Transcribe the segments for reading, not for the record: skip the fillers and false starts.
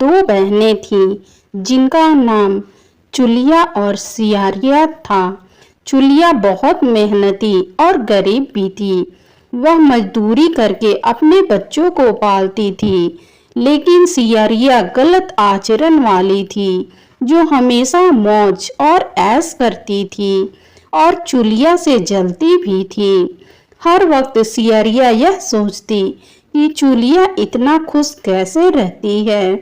दो बहनें थीं जिनका नाम चुलिया और सियारिया था। चुलिया बहुत मेहनती और गरीब भी थी। वह मजदूरी करके अपने बच्चों को पालती थी, लेकिन सियारिया गलत आचरण वाली थी, जो हमेशा मौज और ऐश करती थी और चुलिया से जलती भी थी। हर वक्त सियारिया यह सोचती कि चुलिया इतना खुश कैसे रहती है।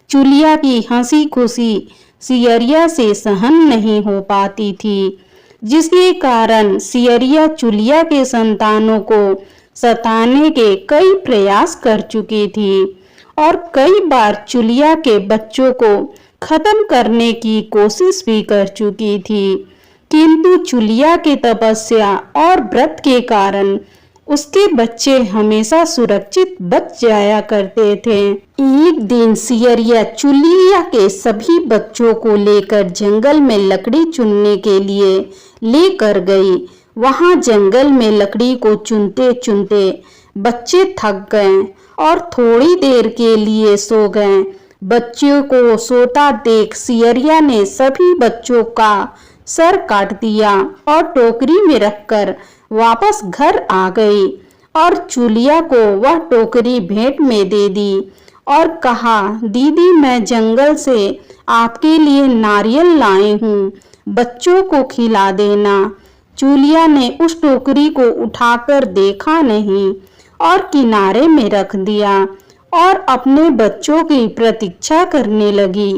चुलिया की हंसी खुशी सियरिया से सहन नहीं हो पाती थी, जिसके कारण सियरिया चुलिया के संतानों को सताने के कई प्रयास कर चुकी थी और कई बार चुलिया के बच्चों को खत्म करने की कोशिश भी कर चुकी थी। किंतु चुलिया की तपस्या और व्रत के कारण उसके बच्चे हमेशा सुरक्षित बच जाया करते थे। एक दिन सियरिया चुलिया के सभी बच्चों को लेकर जंगल में लकड़ी चुनने के लिए लेकर गई। वहां जंगल में लकड़ी को चुनते चुनते बच्चे थक गए और थोड़ी देर के लिए सो गए। बच्चों को सोता देख सियरिया ने सभी बच्चों का सर काट दिया और टोकरी में रखकर वापस घर आ गई और चुलिया को वह टोकरी भेंट में दे दी और कहा, दीदी मैं जंगल से आपके लिए नारियल लाई हूँ, बच्चों को खिला देना। चुलिया ने उस टोकरी को उठाकर देखा नहीं और किनारे में रख दिया और अपने बच्चों की प्रतीक्षा करने लगी।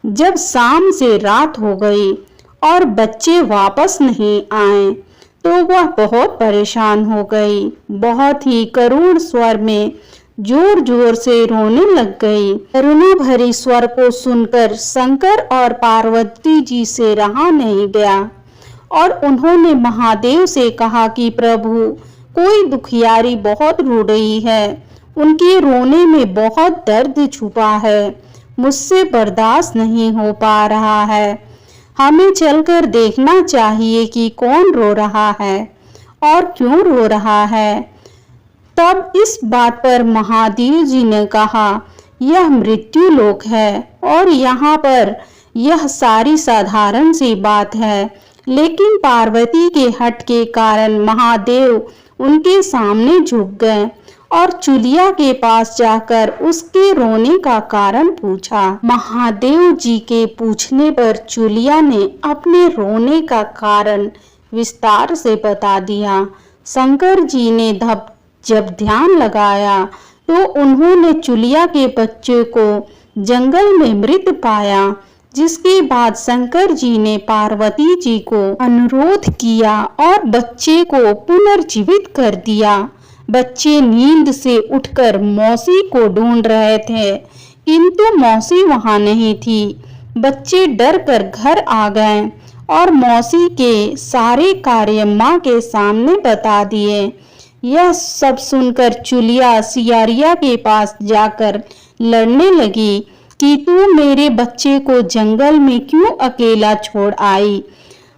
जब शाम से रात हो गई और बच्चे वापस नहीं आए तो वह बहुत परेशान हो गई। बहुत ही करुण स्वर में जोर जोर से रोने लग गई। करुणा भरी स्वर को सुनकर शंकर और पार्वती जी से रहा नहीं गया और उन्होंने महादेव से कहा कि प्रभु, कोई दुखियारी बहुत रो रही है, उनके रोने में बहुत दर्द छुपा है, मुझसे बर्दाश्त नहीं हो पा रहा है। हमें चलकर देखना चाहिए कि कौन रो रहा है और क्यों रो रहा है। तब इस बात पर महादेव जी ने कहा, यह मृत्यु लोक है और यहाँ पर यह सारी साधारण सी बात है। लेकिन पार्वती के हठ के कारण महादेव उनके सामने झुक गए और चुलिया के पास जाकर उसके रोने का कारण पूछा। महादेव जी के पूछने पर चुलिया ने अपने रोने का कारण विस्तार से बता दिया। शंकर जी ने जब ध्यान लगाया तो उन्होंने चुलिया के बच्चे को जंगल में मृत पाया, जिसके बाद शंकर जी ने पार्वती जी को अनुरोध किया और बच्चे को पुनर्जीवित कर दिया। बच्चे नींद से उठकर मौसी को ढूंढ रहे थे, किंतु मौसी वहां नहीं थी। बच्चे डर कर घर आ गए और मौसी के सारे कार्य माँ के सामने बता दिए। यह सब सुनकर चुलिया सियारिया के पास जाकर लड़ने लगी कि तू मेरे बच्चे को जंगल में क्यों अकेला छोड़ आई।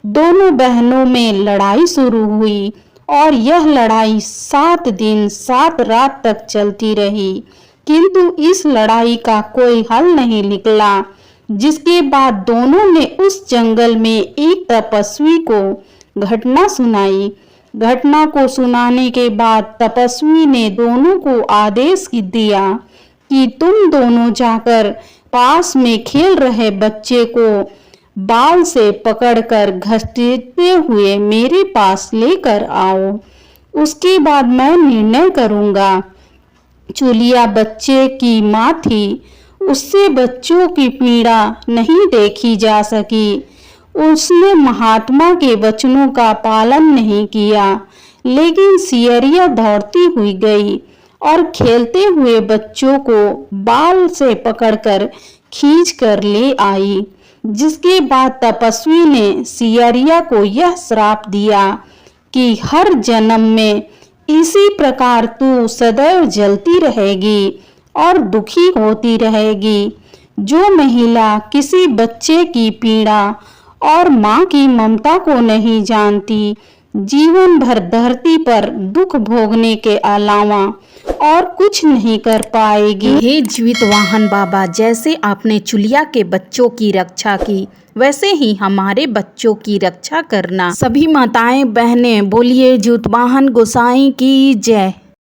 दोनों बहनों में लड़ाई शुरू हुई और यह लड़ाई 7 दिन 7 रात तक चलती रही, किंतु इस लड़ाई का कोई हल नहीं निकला। जिसके बाद दोनों ने उस जंगल में एक तपस्वी को घटना सुनाई। घटना को सुनाने के बाद तपस्वी ने दोनों को आदेश दिया कि तुम दोनों जाकर पास में खेल रहे बच्चे को बाल से पकड़कर घसीटते हुए मेरे पास लेकर आओ, उसके बाद मैं निर्णय करूंगा। चुलिया बच्चे की माँ थी, उससे बच्चों की पीड़ा नहीं देखी जा सकी। उसने महात्मा के वचनों का पालन नहीं किया, लेकिन सियरिया दौड़ती हुई गई और खेलते हुए बच्चों को बाल से पकड़कर खींच कर ले आई। जिसके बाद तपस्वी ने सियरिया को यह श्राप दिया कि हर जन्म में इसी प्रकार तू सदैव जलती रहेगी और दुखी होती रहेगी। जो महिला किसी बच्चे की पीड़ा और माँ की ममता को नहीं जानती, जीवन भर धरती पर दुख भोगने के अलावा और कुछ नहीं कर पाएगी। हे जीवित वाहन बाबा, जैसे आपने चुलिया के बच्चों की रक्षा की, वैसे ही हमारे बच्चों की रक्षा करना। सभी माताएं बहनें बोलिए जीवित वाहन गोसाई की जय।